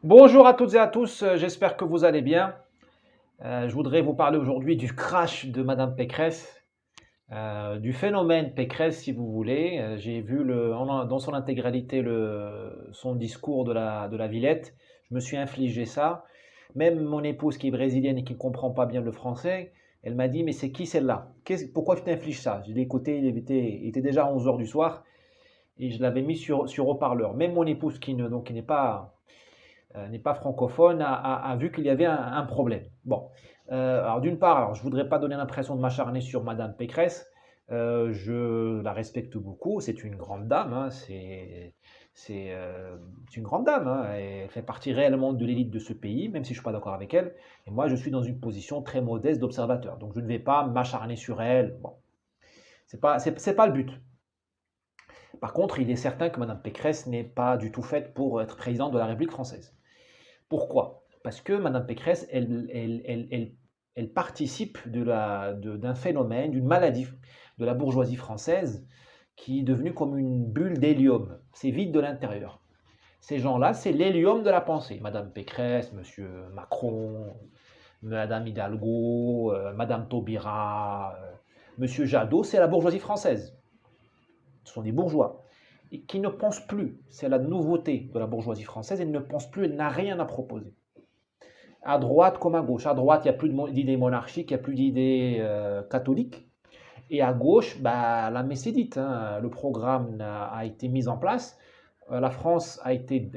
Bonjour à toutes et à tous, j'espère que vous allez bien. Je voudrais vous parler aujourd'hui du crash de Madame Pécresse, du phénomène Pécresse si vous voulez. J'ai vu dans son intégralité son discours de la Villette. Je me suis infligé ça. Même mon épouse qui est brésilienne et qui ne comprend pas bien le français, elle m'a dit: «Mais c'est qui celle-là? Pourquoi tu t'infliges ça?» Je l'ai écouté, il était déjà 11 heures du soir et je l'avais mis sur haut-parleur. Même mon épouse qui n'est pas francophone, a vu qu'il y avait un problème. Bon, alors d'une part, je ne voudrais pas donner l'impression de m'acharner sur Madame Pécresse. Je la respecte beaucoup, c'est une grande dame, hein, c'est une grande dame, hein, elle fait partie réellement de l'élite de ce pays, même si je ne suis pas d'accord avec elle. Et moi, je suis dans une position très modeste d'observateur, donc je ne vais pas m'acharner sur elle. Bon, c'est pas le but. Par contre, il est certain que Madame Pécresse n'est pas du tout faite pour être présidente de la République française. Pourquoi? Parce que Madame Pécresse, elle participe d'un phénomène, d'une maladie de la bourgeoisie française qui est devenue comme une bulle d'hélium. C'est vide de l'intérieur. Ces gens-là, c'est l'hélium de la pensée. Madame Pécresse, Monsieur Macron, Madame Hidalgo, Madame Taubira, Monsieur Jadot, c'est la bourgeoisie française. Ce sont des bourgeois et qui ne pensent plus. C'est la nouveauté de la bourgeoisie française. Elle ne pense plus, elle n'a rien à proposer. À droite comme à gauche. À droite, il n'y a plus d'idées monarchiques, il n'y a plus d'idées catholiques. Et à gauche, bah, la messe est dite, hein. Le programme a été mis en place. La France a été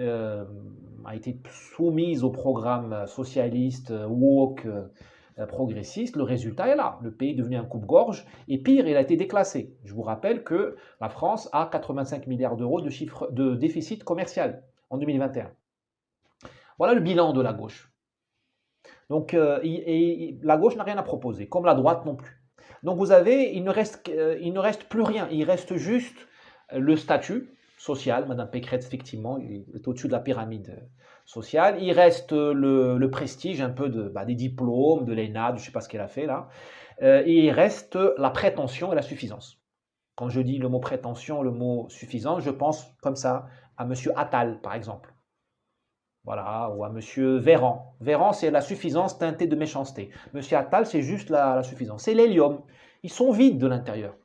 soumise au programme socialiste, woke, progressiste. Le résultat est là. Le pays est devenu un coupe-gorge. Et pire, il a été déclassé. Je vous rappelle que la France a 85 milliards d'euros de déficit commercial en 2021. Voilà le bilan de la gauche. Donc, la gauche n'a rien à proposer, comme la droite non plus. Donc vous avez, il ne reste plus rien, il reste juste le statut social. Madame Pécresse, effectivement, il est au-dessus de la pyramide sociale. Il reste le prestige un peu des diplômes, de l'ENA, je ne sais pas ce qu'elle a fait là. Et il reste la prétention et la suffisance. Quand je dis le mot prétention, le mot suffisance, je pense comme ça à Monsieur Attal, par exemple. Voilà, ou à Monsieur Véran. Véran, c'est la suffisance teintée de méchanceté. Monsieur Attal, c'est juste la suffisance. C'est l'hélium. Ils sont vides de l'intérieur.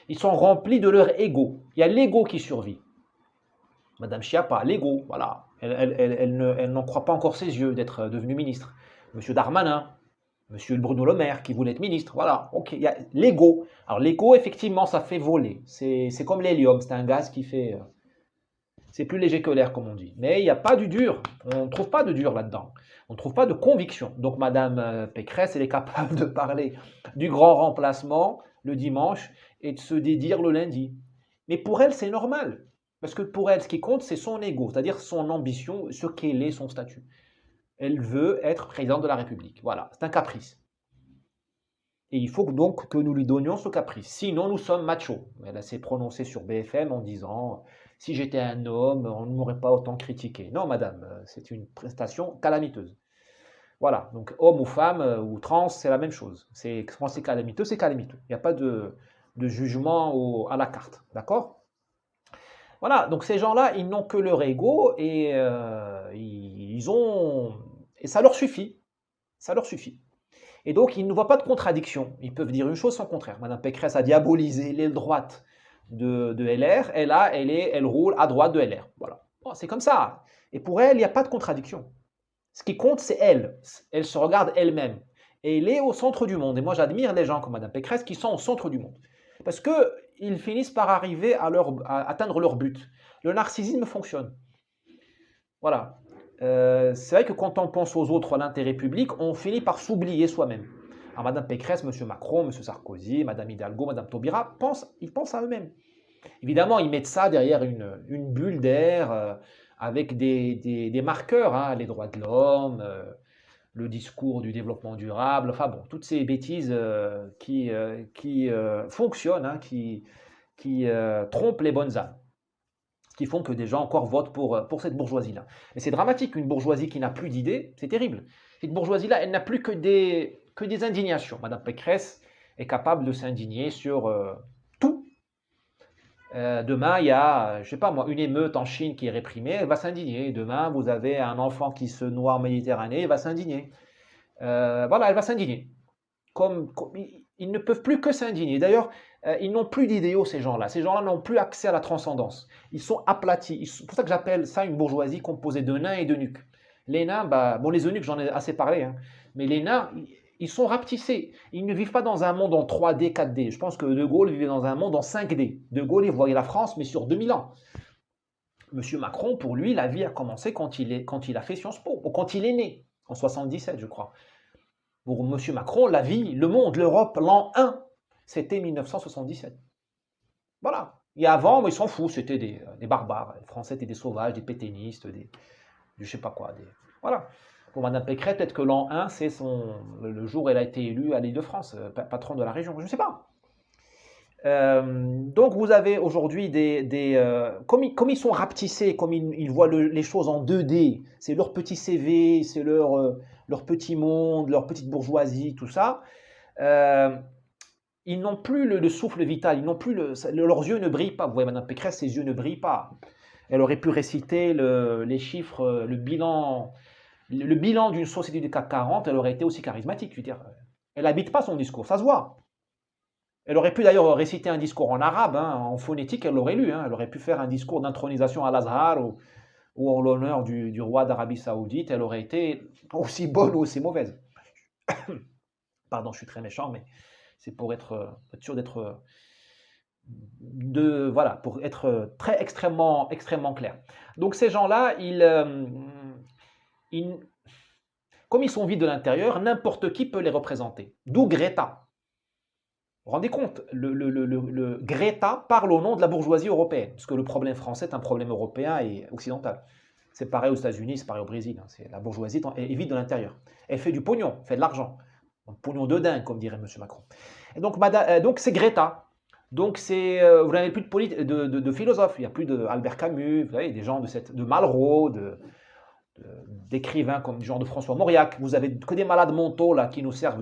Ils sont remplis de leur ego. Il y a l'ego qui survit. Madame Schiappa, l'ego, voilà. Elle n'en croit pas encore ses yeux d'être devenue ministre. Monsieur Darmanin, Monsieur Bruno Le Maire qui voulait être ministre, voilà. Ok, il y a l'ego. Alors l'ego, effectivement, ça fait voler. C'est comme l'hélium, c'est un gaz qui fait. C'est plus léger que l'air, comme on dit. Mais il n'y a pas du dur. On ne trouve pas de dur là-dedans. On ne trouve pas de conviction. Donc, Madame Pécresse, elle est capable de parler du grand remplacement le dimanche et de se dédire le lundi. Mais pour elle, c'est normal. Parce que pour elle, ce qui compte, c'est son ego, c'est-à-dire son ambition, ce qu'elle est, son statut. Elle veut être présidente de la République. Voilà, c'est un caprice. Et il faut donc que nous lui donnions ce caprice. Sinon, nous sommes machos. Elle s'est prononcée sur BFM en disant: si j'étais un homme, on ne m'aurait pas autant critiqué. Non, madame, c'est une prestation calamiteuse. Voilà, donc homme ou femme ou trans, c'est la même chose. Quand c'est calamiteux, c'est calamiteux. Il n'y a pas de jugement à la carte. D'accord? Voilà, donc ces gens-là, ils n'ont que leur ego et et ça leur suffit. Ça leur suffit. Et donc, ils ne voient pas de contradiction. Ils peuvent dire une chose sans contraire. Madame Pécresse a diabolisé l'aile droite de LR, et là, elle roule à droite de LR. Voilà. Bon, c'est comme ça. Et pour elle, il n'y a pas de contradiction. Ce qui compte, c'est elle. Elle se regarde elle-même. Et elle est au centre du monde. Et moi, j'admire les gens comme Madame Pécresse qui sont au centre du monde. Parce qu'ils finissent par arriver à atteindre leur but. Le narcissisme fonctionne. Voilà. C'est vrai que quand on pense aux autres, à l'intérêt public, on finit par s'oublier soi-même. Alors, Madame Pécresse, Monsieur Macron, Monsieur Sarkozy, Madame Hidalgo, Madame Taubira, ils pensent à eux-mêmes. Évidemment, ils mettent ça derrière une bulle d'air avec des marqueurs, hein, les droits de l'homme, le discours du développement durable, enfin bon, toutes ces bêtises qui fonctionnent, hein, qui trompent les bonnes âmes, qui font que des gens encore votent pour cette bourgeoisie-là. Mais c'est dramatique, une bourgeoisie qui n'a plus d'idées, c'est terrible. Cette bourgeoisie-là, elle n'a plus que des indignations. Madame Pécresse est capable de s'indigner sur tout. Demain, il y a, je sais pas moi, une émeute en Chine qui est réprimée, elle va s'indigner. Demain, vous avez un enfant qui se noie en Méditerranée, il va s'indigner. Voilà, elle va s'indigner. Ils ne peuvent plus que s'indigner. D'ailleurs, ils n'ont plus d'idéaux, ces gens-là. Ces gens-là n'ont plus accès à la transcendance. Ils sont aplatis. C'est pour ça que j'appelle ça une bourgeoisie composée de nains et d'eunuques. Les nains, bah, bon, les eunuques, j'en ai assez parlé, hein, mais les nains, ils sont rapetissés. Ils ne vivent pas dans un monde en 3D, 4D. Je pense que De Gaulle vivait dans un monde en 5D. De Gaulle, il voyait la France, mais sur 2000 ans. Monsieur Macron, pour lui, la vie a commencé quand il a fait Sciences Po, ou quand il est né, en 77, je crois. Pour Monsieur Macron, la vie, le monde, l'Europe, l'an 1, c'était 1977. Voilà. Et avant, mais ils s'en foutent, c'était des barbares. Les Français étaient des sauvages, des pétainistes, des, je sais pas quoi. Voilà. Pour Madame Pécresse, peut-être que l'an 1, c'est le jour où elle a été élue à l'Île-de-France, patron de la région. Je ne sais pas. Donc vous avez aujourd'hui comme ils sont rapetissés, comme ils voient les choses en 2D, c'est leur petit CV, c'est leur petit monde, leur petite bourgeoisie, tout ça. Ils n'ont plus le souffle vital, ils n'ont plus leurs yeux ne brillent pas. Vous voyez, Madame Pécresse, ses yeux ne brillent pas. Elle aurait pu réciter les chiffres, le bilan d'une société du CAC 40, elle aurait été aussi charismatique. Je veux dire, elle n'habite pas son discours, ça se voit. Elle aurait pu d'ailleurs réciter un discours en arabe, hein, en phonétique, elle l'aurait lu. Hein. Elle aurait pu faire un discours d'intronisation à l'Azhar ou en l'honneur du roi d'Arabie Saoudite. Elle aurait été aussi bonne ou aussi mauvaise. Pardon, je suis très méchant, mais c'est pour être sûr d'être voilà, pour être très extrêmement clair. Donc ces gens-là, comme ils sont vides de l'intérieur, n'importe qui peut les représenter. D'où Greta. Vous vous rendez compte, le Greta parle au nom de la bourgeoisie européenne, parce que le problème français est un problème européen et occidental. C'est pareil aux États-Unis, c'est pareil au Brésil. Hein. La bourgeoisie est vide de l'intérieur. Elle fait du pognon, fait de l'argent. Pognon de dingue, comme dirait M. Macron. Et donc c'est Greta. Donc vous n'avez plus de philosophes. Il n'y a plus d'Albert Camus, vous savez, des gens de Malraux, d'écrivains comme du genre de François Mauriac. Vous avez que des malades mentaux là qui nous servent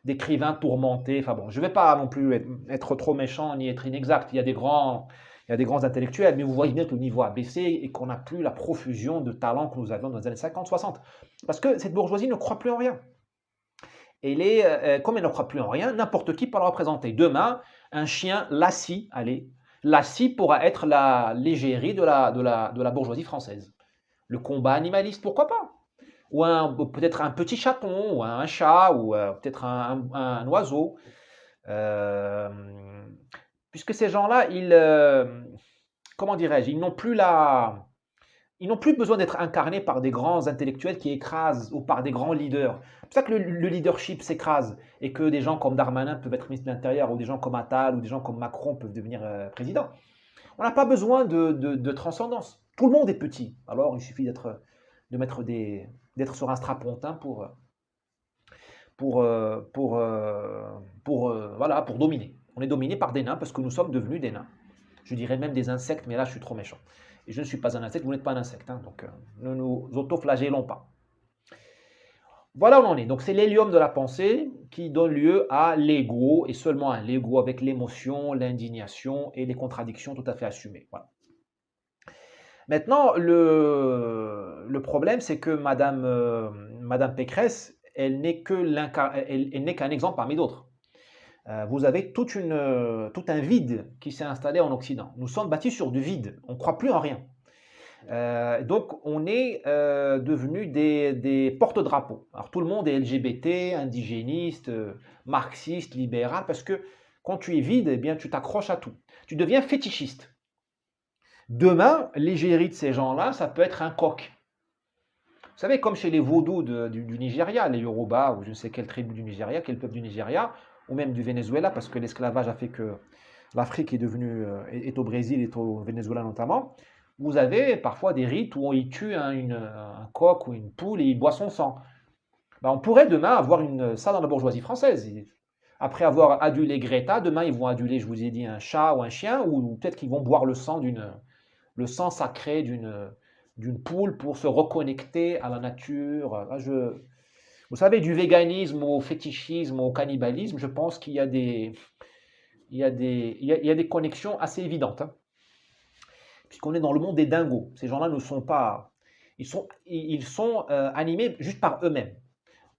d'écrivains tourmentés. Enfin bon, je ne vais pas non plus être trop méchant ni être inexact. Il y a des grands intellectuels, mais vous voyez bien que le niveau a baissé et qu'on n'a plus la profusion de talents que nous avions dans les années 50-60. Parce que cette bourgeoisie ne croit plus en rien. Et comme elle ne croit plus en rien, n'importe qui peut la représenter. Demain, un chien lassie, lassie pourra être l'égérie de la bourgeoisie française. Le combat animaliste, pourquoi pas? Ou peut-être un petit chaton, ou un chat, ou peut-être un oiseau. Puisque ces gens-là, comment dirais-je, ils n'ont plus besoin d'être incarnés par des grands intellectuels qui écrasent ou par des grands leaders. C'est pour ça que le leadership s'écrase et que des gens comme Darmanin peuvent être ministre de l'Intérieur ou des gens comme Attal ou des gens comme Macron peuvent devenir président. On n'a pas besoin de transcendance. Tout le monde est petit. Alors il suffit d'être sur un strapontin pour dominer. On est dominé par des nains parce que nous sommes devenus des nains. Je dirais même des insectes, mais là je suis trop méchant. Et je ne suis pas un insecte, vous n'êtes pas un insecte, hein, donc ne nous autoflagellons pas. Voilà où on en est. Donc c'est l'hélium de la pensée qui donne lieu à l'ego, et seulement à l'ego avec l'émotion, l'indignation et les contradictions tout à fait assumées. Voilà. Maintenant, le problème, c'est que Madame Pécresse, elle n'est qu'un exemple parmi d'autres. Vous avez tout un vide qui s'est installé en Occident. Nous sommes bâtis sur du vide, on ne croit plus en rien. Donc on est devenus des porte-drapeaux. Alors tout le monde est LGBT, indigéniste, marxiste, libéral, parce que quand tu es vide, eh bien, tu t'accroches à tout. Tu deviens fétichiste. Demain, l'égérie de ces gens-là, ça peut être un coq. Vous savez, comme chez les vaudous du Nigeria, les Yoruba, ou je ne sais quelle tribu du Nigeria, quel peuple du Nigeria, ou même du Venezuela, parce que l'esclavage a fait que l'Afrique est au Brésil, est au Venezuela notamment. Vous avez parfois des rites où il tue un coq ou une poule et il boit son sang. Ben, on pourrait demain avoir ça dans la bourgeoisie française. Après avoir adulé Greta, demain ils vont aduler, je vous ai dit, un chat ou un chien, ou peut-être qu'ils vont boire le sang sacré d'une poule pour se reconnecter à la nature. Vous savez, du véganisme au fétichisme, au cannibalisme, je pense qu'il y a il y a des connexions assez évidentes, hein, puisqu'on est dans le monde des dingos. Ces gens-là ne sont pas, ils sont animés juste par eux-mêmes.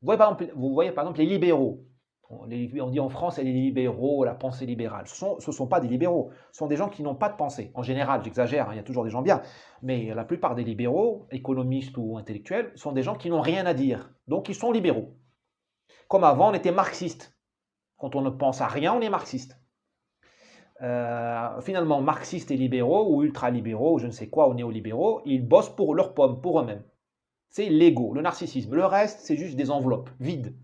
Vous voyez par exemple les libéraux. On dit en France, les libéraux, la pensée libérale. Ce ne sont pas des libéraux. Ce sont des gens qui n'ont pas de pensée. En général, j'exagère, hein, il y a toujours des gens bien. Mais la plupart des libéraux, économistes ou intellectuels, sont des gens qui n'ont rien à dire. Donc, ils sont libéraux. Comme avant, on était marxiste. Quand on ne pense à rien, on est marxiste. Finalement, marxistes et libéraux, ou ultralibéraux, ou je ne sais quoi, ou néolibéraux, ils bossent pour leurs pommes, pour eux-mêmes. C'est l'ego, le narcissisme. Le reste, c'est juste des enveloppes vides.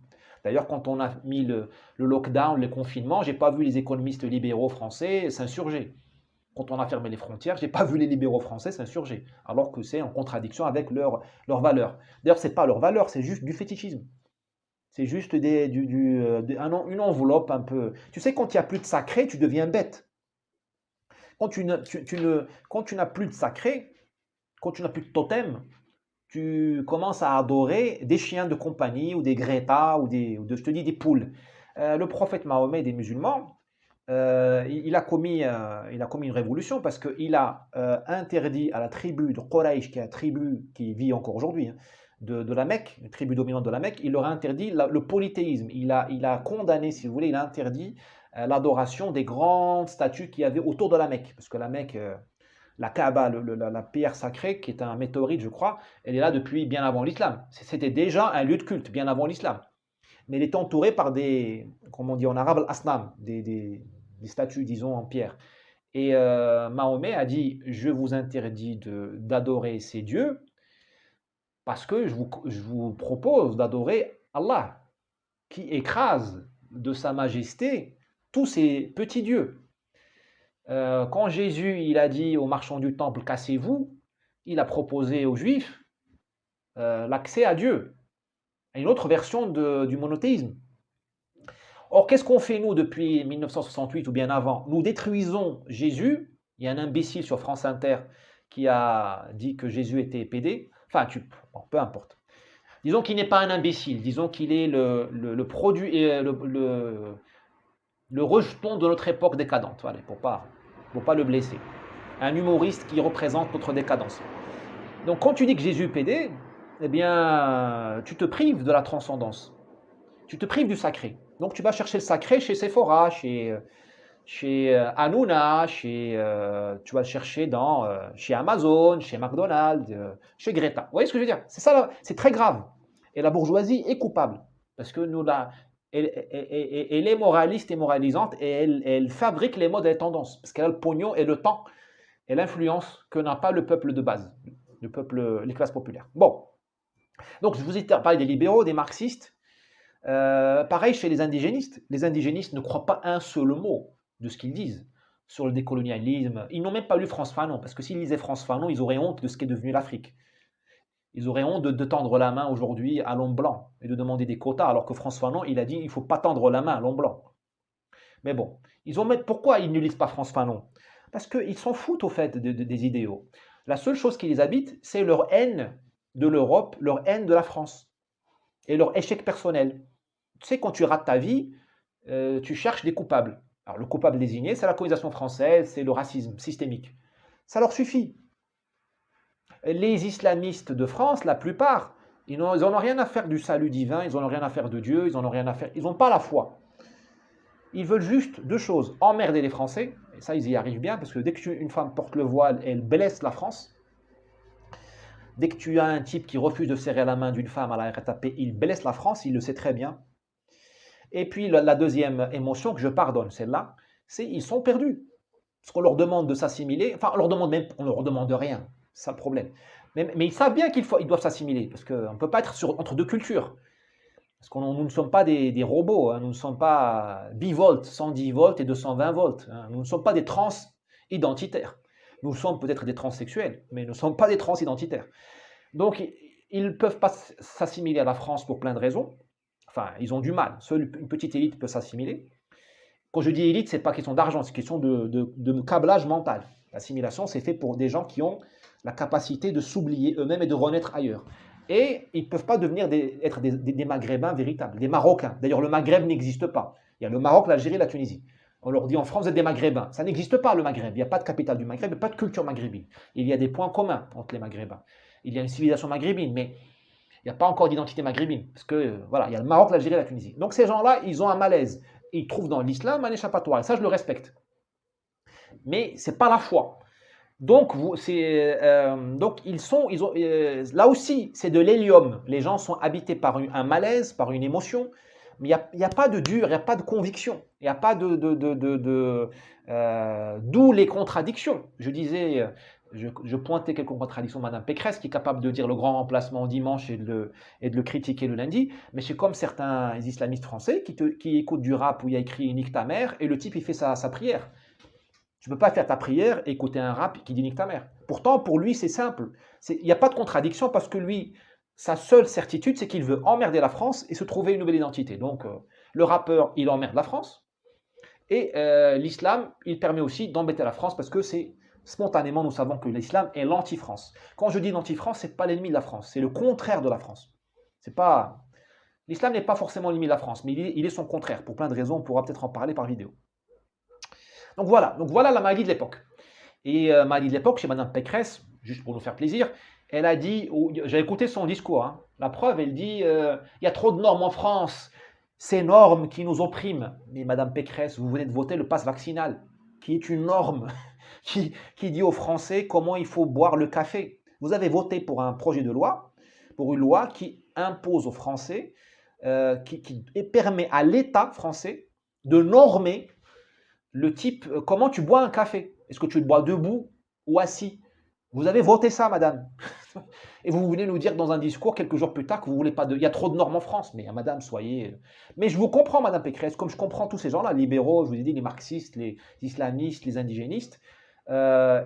D'ailleurs, quand on a mis le lockdown, le confinement, j'ai pas vu les économistes libéraux français s'insurger. Quand on a fermé les frontières, j'ai pas vu les libéraux français s'insurger, alors que c'est en contradiction avec leurs valeurs. D'ailleurs, c'est pas leurs valeurs, c'est juste du fétichisme. C'est juste une enveloppe un peu. Tu sais, quand il n'y a plus de sacré, tu deviens bête. Quand tu n'as plus de sacré, quand tu n'as plus de totem, tu commences à adorer des chiens de compagnie ou des Greta je te dis, des poules. Le prophète Mahomet des musulmans, il a commis une révolution parce qu'il a interdit à la tribu de Quraysh, qui est la tribu qui vit encore aujourd'hui, hein, de la Mecque, une tribu dominante de la Mecque, il leur a interdit le polythéisme. Il a condamné, si vous voulez, il a interdit l'adoration des grandes statues qu'il y avait autour de la Mecque. Parce que la Mecque, la Kaaba, la pierre sacrée, qui est un météorite, je crois, elle est là depuis bien avant l'islam. C'était déjà un lieu de culte, bien avant l'islam. Mais elle est entourée par comme on dit en arabe, al-asnam, des statues, disons, en pierre. Et Mahomet a dit, je vous interdis d'adorer ces dieux, parce que je vous propose d'adorer Allah, qui écrase de sa majesté tous ces petits dieux. Quand Jésus il a dit aux marchands du temple, cassez-vous, il a proposé aux Juifs l'accès à Dieu. Une autre version du monothéisme. Or, qu'est-ce qu'on fait nous depuis 1968 ou bien avant? Nous détruisons Jésus. Il y a un imbécile sur France Inter qui a dit que Jésus était pédé. Enfin, bon, peu importe. Disons qu'il n'est pas un imbécile. Disons qu'il est le produit, le rejeton de notre époque décadente. Voilà, pour pas le blesser. Un humoriste qui représente notre décadence. Donc, quand tu dis que Jésus est pédé, eh bien, tu te prives de la transcendance. Tu te prives du sacré. Donc, tu vas chercher le sacré chez Sephora, chez Hanouna, tu vas le chercher chez Amazon, chez McDonald's, chez Greta. Vous voyez ce que je veux dire? C'est ça, c'est très grave. Et la bourgeoisie est coupable. Parce que elle est moraliste et moralisante et elle fabrique les modes et les tendances. Parce qu'elle a le pognon et le temps et l'influence que n'a pas le peuple de base, les classes populaires. Bon. Donc, je vous ai parlé des libéraux, des marxistes. Pareil chez les indigénistes. Les indigénistes ne croient pas un seul mot de ce qu'ils disent sur le décolonialisme. Ils n'ont même pas lu Frantz Fanon, parce que s'ils lisaient Frantz Fanon, ils auraient honte de ce qu'est devenu l'Afrique. Ils auraient honte de tendre la main aujourd'hui à l'homme blanc et de demander des quotas, alors que Frantz Fanon, il a dit il ne faut pas tendre la main à l'homme blanc. Mais bon, pourquoi ils ne lisent pas Frantz Fanon? Parce qu'ils s'en foutent au fait des idéaux. La seule chose qui les habite, c'est leur haine de l'Europe, leur haine de la France et leur échec personnel. Tu sais, quand tu rates ta vie, tu cherches des coupables. Alors, le coupable désigné, c'est la colonisation française, c'est le racisme systémique. Ça leur suffit. Les islamistes de France, la plupart, ils n'en ont rien à faire du salut divin, ils n'en ont rien à faire de Dieu, ils n'en ont rien à faire. Ils n'ont pas la foi. Ils veulent juste deux choses, emmerder les Français, et ça, ils y arrivent bien, parce que dès qu'une femme porte le voile, elle blesse la France. Dès que tu as un type qui refuse de serrer la main d'une femme à la RATP, il blesse la France, il le sait très bien. Et puis la deuxième émotion que je pardonne, celle-là, c'est ils sont perdus. Parce qu'on leur demande de s'assimiler, enfin on leur demande rien, c'est ça le problème. Mais ils savent bien qu'ils doivent s'assimiler, parce qu'on ne peut pas être entre deux cultures. Parce que nous ne sommes pas des robots, hein, nous ne sommes pas bivolts, 110 volts et 220 volts. Hein, nous ne sommes pas des trans identitaires. Nous sommes peut-être des transsexuels, mais nous ne sommes pas des trans identitaires. Donc ils ne peuvent pas s'assimiler à la France pour plein de raisons. Enfin, ils ont du mal. Seule une petite élite peut s'assimiler. Quand je dis élite, ce n'est pas question d'argent, c'est question de câblage mental. L'assimilation, c'est fait pour des gens qui ont la capacité de s'oublier eux-mêmes et de renaître ailleurs. Et ils ne peuvent pas être des Maghrébins véritables, des Marocains. D'ailleurs, le Maghreb n'existe pas. Il y a le Maroc, l'Algérie, la Tunisie. On leur dit en France, vous êtes des Maghrébins. Ça n'existe pas le Maghreb. Il n'y a pas de capitale du Maghreb, il n'y a pas de culture maghrébine. Il y a des points communs entre les Maghrébins. Il y a une civilisation maghrébine, mais il n'y a pas encore d'identité maghrébine. Parce que, voilà, il y a le Maroc, l'Algérie et la Tunisie. Donc ces gens-là, ils ont un malaise. Ils trouvent dans l'islam un échappatoire. Et ça, je le respecte. Mais ce n'est pas la foi. Donc, là aussi, c'est de l'hélium. Les gens sont habités par un malaise, par une émotion, mais il n'y a pas de dur, il n'y a pas de conviction, il n'y a pas d'où les contradictions. Je disais, je pointais quelques contradictions de Mme Pécresse, qui est capable de dire le grand remplacement dimanche et de le critiquer le lundi, mais c'est comme certains islamistes français qui écoutent du rap où il y a écrit Nique ta mère, et le type il fait sa prière. Tu ne peux pas faire ta prière et écouter un rap qui dit nique ta mère. Pourtant, pour lui, c'est simple. Il n'y a pas de contradiction parce que lui, sa seule certitude, c'est qu'il veut emmerder la France et se trouver une nouvelle identité. Donc, le rappeur, il emmerde la France. Et l'islam, il permet aussi d'embêter la France parce que spontanément, nous savons que l'islam est l'anti-France. Quand je dis l'anti-France, ce n'est pas l'ennemi de la France, c'est le contraire de la France. L'islam n'est pas forcément l'ennemi de la France, mais il est son contraire. Pour plein de raisons, on pourra peut-être en parler par vidéo. Donc voilà la maladie de l'époque. Et maladie de l'époque, chez Mme Pécresse, juste pour nous faire plaisir, elle a dit, j'ai écouté son discours, hein, la preuve, elle dit, il y a trop de normes en France, ces normes qui nous oppriment. Mais Mme Pécresse, vous venez de voter le pass vaccinal, qui est une norme qui dit aux Français comment il faut boire le café. Vous avez voté pour un projet de loi, pour une loi qui impose aux Français, qui permet à l'État français de normer le type, comment tu bois un café. Est-ce que tu le bois debout ou assis? Vous avez voté ça, madame. Et vous venez nous dire dans un discours quelques jours plus tard que vous voulez pas de... Il y a trop de normes en France. Mais madame, soyez... Mais je vous comprends, madame Pécresse, comme je comprends tous ces gens-là, libéraux, je vous ai dit, les marxistes, les islamistes, les indigénistes. Il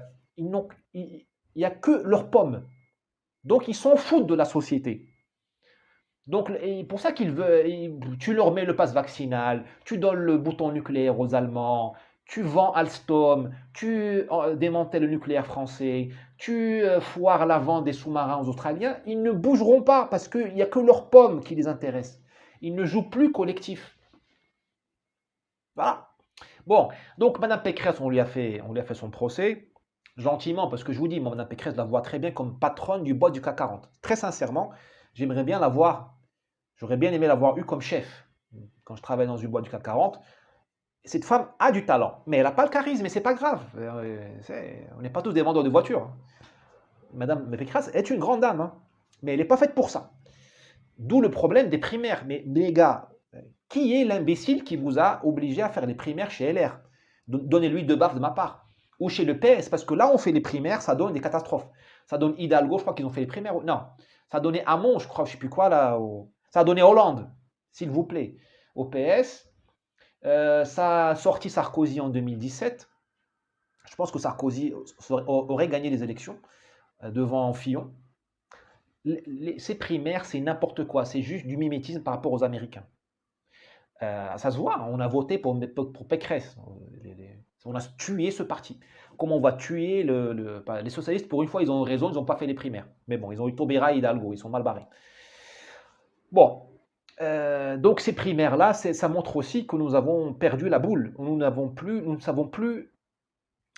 n'y a que leurs pommes. Donc, ils s'en foutent de la société. Donc, pour ça tu leur mets le pass vaccinal, tu donnes le bouton nucléaire aux Allemands, tu vends Alstom, tu démantèles le nucléaire français, tu foires la vente des sous-marins aux Australiens, ils ne bougeront pas parce qu'il n'y a que leurs pommes qui les intéressent. Ils ne jouent plus collectif. Voilà. Bon, donc Mme Pécresse, on lui a fait son procès, gentiment, parce que je vous dis, Mme Pécresse la voit très bien comme patronne du bois du CAC 40. Très sincèrement, j'aimerais bien j'aurais bien aimé l'avoir eu comme chef quand je travaille dans une boîte du CAC 40. Cette femme a du talent, mais elle n'a pas le charisme, et c'est pas grave. On n'est pas tous des vendeurs de voitures. Madame Pécresse est une grande dame, hein, mais elle n'est pas faite pour ça. D'où le problème des primaires. Mais les gars, qui est l'imbécile qui vous a obligé à faire les primaires chez LR? Donnez-lui 2 baffes de ma part. Ou chez le PS, parce que là, on fait les primaires, ça donne des catastrophes. Ça donne Hidalgo, je crois qu'ils ont fait les primaires. Non, ça donnait Hamon, je crois, je ne sais plus quoi, là. Ça a donné Hollande, s'il vous plaît, au PS. Ça a sorti Sarkozy en 2017. Je pense que Sarkozy aurait gagné les élections devant Fillon. Ces primaires, c'est n'importe quoi. C'est juste du mimétisme par rapport aux Américains. Ça se voit, on a voté pour Pécresse. On a tué ce parti. Comment on va tuer les socialistes? Pour une fois, ils ont raison, ils n'ont pas fait les primaires. Mais bon, ils ont eu Taubira et Hidalgo, ils sont mal barrés. Bon, donc ces primaires-là, ça montre aussi que nous avons perdu la boule. Nous ne savons plus,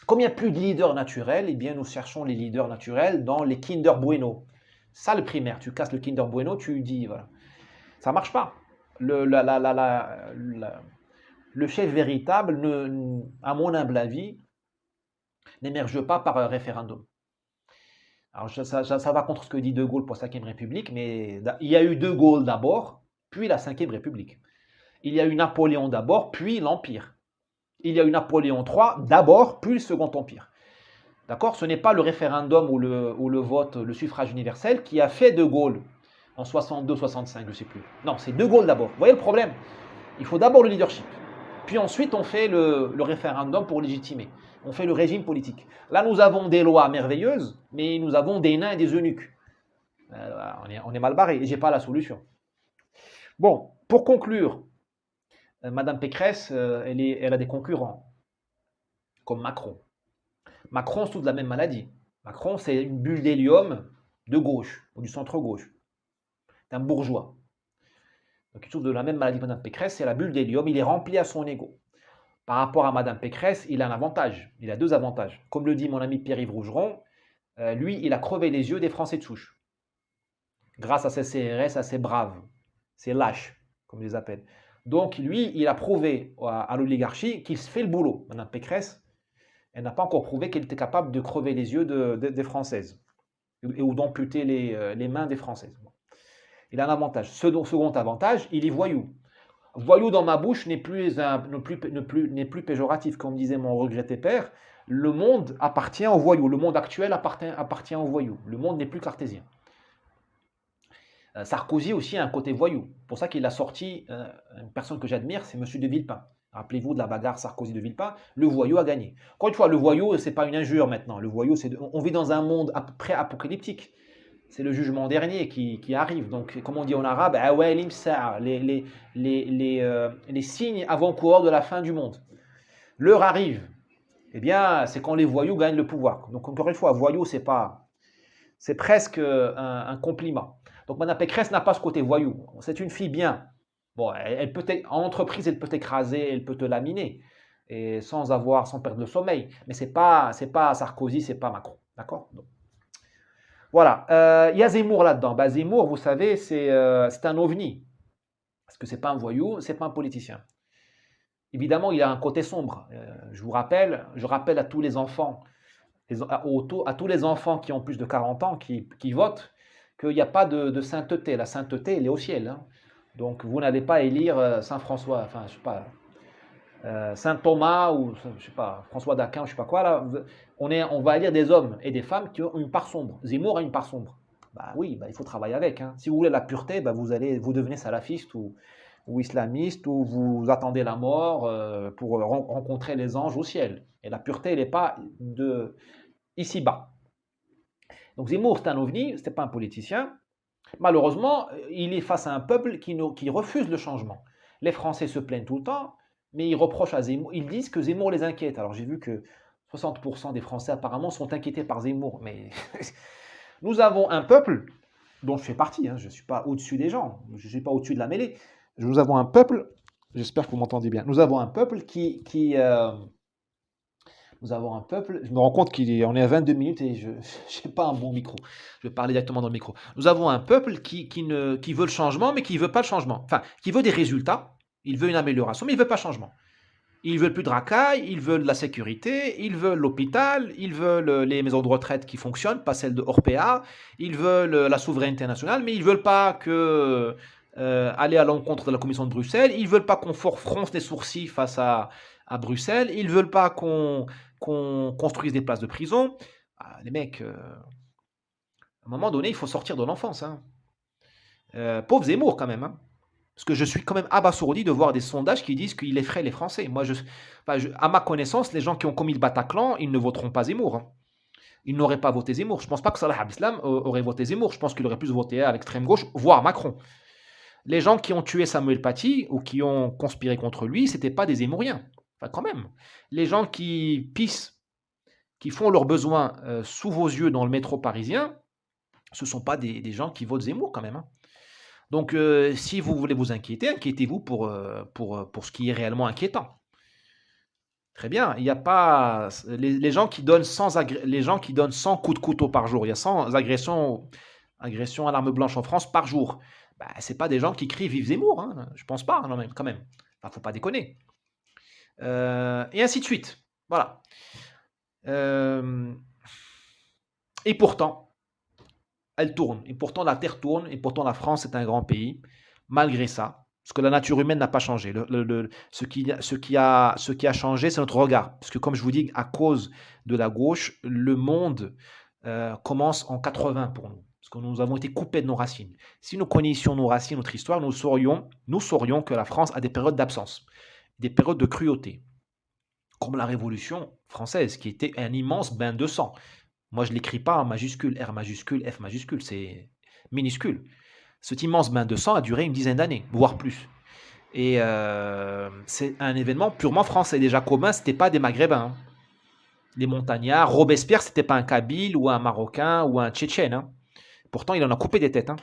comme il n'y a plus de leaders naturels, eh bien nous cherchons les leaders naturels dans les Kinder Bueno. Ça, le primaire, tu casses le Kinder Bueno, tu dis, voilà. Ça ne marche pas. Le chef véritable, à mon humble avis, n'émerge pas par un référendum. Alors ça va contre ce que dit De Gaulle pour la Ve République, mais il y a eu De Gaulle d'abord, puis la Ve République. Il y a eu Napoléon d'abord, puis l'Empire. Il y a eu Napoléon III d'abord, puis le Second Empire. D'accord? Ce n'est pas le référendum ou le vote, le suffrage universel qui a fait De Gaulle en 62-65, je ne sais plus. Non, c'est De Gaulle d'abord. Vous voyez le problème? Il faut d'abord le leadership. Puis ensuite, on fait le référendum pour légitimer. On fait le régime politique. Là, nous avons des lois merveilleuses, mais nous avons des nains et des eunuques. On est mal barré et je n'ai pas la solution. Bon, pour conclure, Madame Pécresse, elle a des concurrents, comme Macron. Macron souffre de la même maladie. Macron, c'est une bulle d'hélium de gauche, ou du centre-gauche. C'est un bourgeois. Donc il souffre de la même maladie que Mme Pécresse, c'est la bulle d'hélium, il est rempli à son ego. Par rapport à Madame Pécresse, il a un avantage. Il a deux avantages. Comme le dit mon ami Pierre-Yves Rougeron, lui, il a crevé les yeux des Français de souche. Grâce à ses CRS, à ses braves, ses lâches, comme ils les appellent. Donc, lui, il a prouvé à l'oligarchie qu'il se fait le boulot. Madame Pécresse, elle n'a pas encore prouvé qu'elle était capable de crever les yeux des Françaises ou d'amputer les mains des Françaises. Il a un avantage. Second avantage, il est voyou. Voyou dans ma bouche n'est plus péjoratif, comme disait mon regretté père. Le monde appartient aux voyous. Le monde actuel appartient aux voyous. Le monde n'est plus cartésien. Sarkozy aussi a un côté voyou. C'est pour ça qu'il a sorti une personne que j'admire, c'est M. de Villepin. Rappelez-vous de la bagarre Sarkozy-de Villepin, le voyou a gagné. Encore une fois, le voyou, ce n'est pas une injure maintenant. Le voyou, on vit dans un monde pré-apocalyptique. C'est le jugement dernier qui arrive. Donc, comme on dit en arabe, les signes avant-coureurs de la fin du monde. L'heure arrive. Eh bien, c'est quand les voyous gagnent le pouvoir. Donc, encore une fois, voyou, c'est presque un compliment. Donc, Mme Pécresse n'a pas ce côté voyou. C'est une fille bien. Bon, en entreprise, elle peut t'écraser, elle peut te laminer, et sans perdre le sommeil. Mais c'est pas Sarkozy, c'est pas Macron. D'accord? Voilà. Il y a Zemmour là-dedans. Bah, Zemmour, vous savez, c'est un ovni. Parce que c'est pas un voyou, c'est pas un politicien. Évidemment, il a un côté sombre. Je rappelle à tous les enfants, à tous les enfants qui ont plus de 40 ans, qui votent, qu'il n'y a pas de sainteté. La sainteté, elle est au ciel. Hein. Donc, vous n'allez pas élire Saint François, enfin, je sais pas, Saint Thomas ou, je sais pas, François d'Aquin, je sais pas quoi. Là, on va élire des hommes et des femmes qui ont une part sombre. Zemmour a une part sombre. Bah oui, bah, il faut travailler avec. Hein. Si vous voulez la pureté, bah, vous devenez salafiste ou islamiste, ou vous attendez la mort pour rencontrer les anges au ciel. Et la pureté, elle n'est pas ici-bas. Donc Zemmour, c'est un ovni, ce n'est pas un politicien. Malheureusement, il est face à un peuple qui refuse le changement. Les Français se plaignent tout le temps, mais ils reprochent à Zemmour, ils disent que Zemmour les inquiète. Alors j'ai vu que 60% des Français apparemment sont inquiétés par Zemmour, mais nous avons un peuple dont je fais partie, hein, je ne suis pas au-dessus des gens, je ne suis pas au-dessus de la mêlée. Nous avons un peuple, j'espère que vous m'entendez bien, nous avons un peuple nous avons un peuple, je me rends compte qu'on est à 22 minutes et je n'ai pas un bon micro, je vais parler directement dans le micro. Nous avons un peuple qui veut le changement, mais qui ne veut pas le changement. Enfin, qui veut des résultats, il veut une amélioration, mais il ne veut pas le changement. Ils veulent plus de racailles, ils veulent la sécurité, ils veulent l'hôpital, ils veulent les maisons de retraite qui fonctionnent, pas celles de Orpea, ils veulent la souveraineté nationale, mais ils ne veulent pas aller à l'encontre de la Commission de Bruxelles, ils ne veulent pas qu'on fronce les sourcils face à Bruxelles, ils ne veulent pas qu'on construise des places de prison. Ah, les mecs, à un moment donné, il faut sortir de l'enfance. Hein. Pauvre Zemmour quand même. Hein. Parce que je suis quand même abasourdi de voir des sondages qui disent qu'il effraie les Français. Moi, à ma connaissance, les gens qui ont commis le Bataclan, ils ne voteront pas Zemmour. Hein. Ils n'auraient pas voté Zemmour. Je ne pense pas que Salah Abdeslam aurait voté Zemmour. Je pense qu'il aurait plus voté à l'extrême gauche, voire Macron. Les gens qui ont tué Samuel Paty ou qui ont conspiré contre lui, ce n'étaient pas des Zemmouriens. Enfin, quand même. Les gens qui pissent, qui font leurs besoins sous vos yeux dans le métro parisien, ce ne sont pas des gens qui votent Zemmour quand même. Hein. Donc, si vous voulez vous inquiéter, inquiétez-vous pour ce qui est réellement inquiétant. Très bien, il n'y a pas les gens qui donnent 100 coups de couteau par jour, il y a 100 agressions à l'arme blanche en France par jour. Bah, c'est pas des gens qui crient vive Zemmour, hein. Je pense pas, non, même, quand même. Enfin, faut pas déconner. Et ainsi de suite. Voilà. Et pourtant, elle tourne. Et pourtant, la Terre tourne. Et pourtant, la France est un grand pays. Malgré ça, parce que la nature humaine n'a pas changé. Ce qui a changé, c'est notre regard. Parce que, comme je vous dis, à cause de la gauche, le monde commence en 80 pour nous. Parce que nous avons été coupés de nos racines. Si nous connaissions nos racines, notre histoire, nous saurions que la France a des périodes d'absence, des périodes de cruauté. Comme la Révolution française, qui était un immense bain de sang. Moi, je ne l'écris pas en majuscule, R majuscule, F majuscule, c'est minuscule. Cet immense bain de sang a duré une dizaine d'années, voire plus. Et c'est un événement purement français. Les Jacobins, ce n'étaient pas des Maghrébins. Hein. Les montagnards, Robespierre, ce n'était pas un Kabyle ou un Marocain ou un Tchétchène. Hein. Pourtant, il en a coupé des têtes. Hein.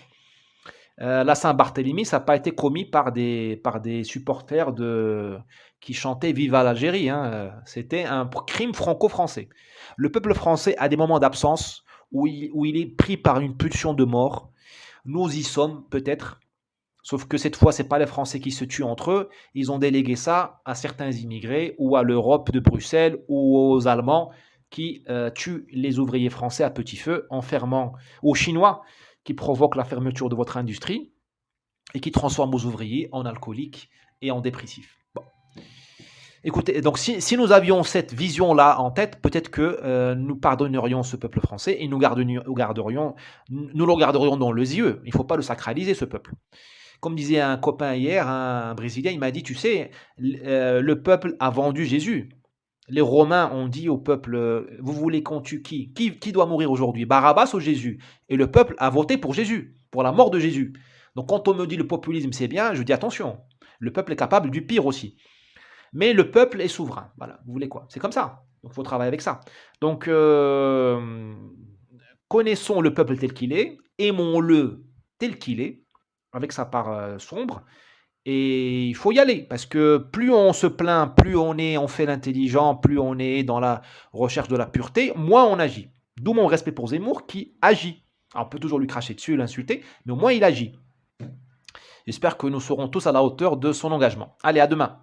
La Saint-Barthélemy, ça n'a pas été commis par des supporters qui chantaient Viva l'Algérie, hein. C'était un crime franco-français. Le peuple français a des moments d'absence où il est pris par une pulsion de mort. Nous y sommes peut-être, sauf que cette fois, ce n'est pas les Français qui se tuent entre eux. Ils ont délégué ça à certains immigrés ou à l'Europe de Bruxelles ou aux Allemands qui tuent les ouvriers français à petit feu en fermant, aux Chinois qui provoquent la fermeture de votre industrie et qui transforment vos ouvriers en alcooliques et en dépressifs. Bon. Écoutez, donc si nous avions cette vision-là en tête, peut-être que nous pardonnerions ce peuple français et nous le garderions dans les yeux. Il ne faut pas le sacraliser, ce peuple. Comme disait un copain hier, un Brésilien, il m'a dit, tu sais, le peuple a vendu Jésus. Les Romains ont dit au peuple, vous voulez qu'on tue qui doit mourir aujourd'hui, Barabbas ou Jésus? Et le peuple a voté pour Jésus, pour la mort de Jésus. Donc quand on me dit le populisme c'est bien, je dis attention, le peuple est capable du pire aussi. Mais le peuple est souverain. Voilà, vous voulez quoi? C'est comme ça. Donc il faut travailler avec ça. Donc connaissons le peuple tel qu'il est, aimons-le tel qu'il est, avec sa part sombre, et il faut y aller, parce que plus on se plaint, plus on fait l'intelligent, plus on est dans la recherche de la pureté, moins on agit. D'où mon respect pour Zemmour qui agit. Alors, on peut toujours lui cracher dessus, l'insulter, mais au moins il agit. J'espère que nous serons tous à la hauteur de son engagement. Allez, à demain.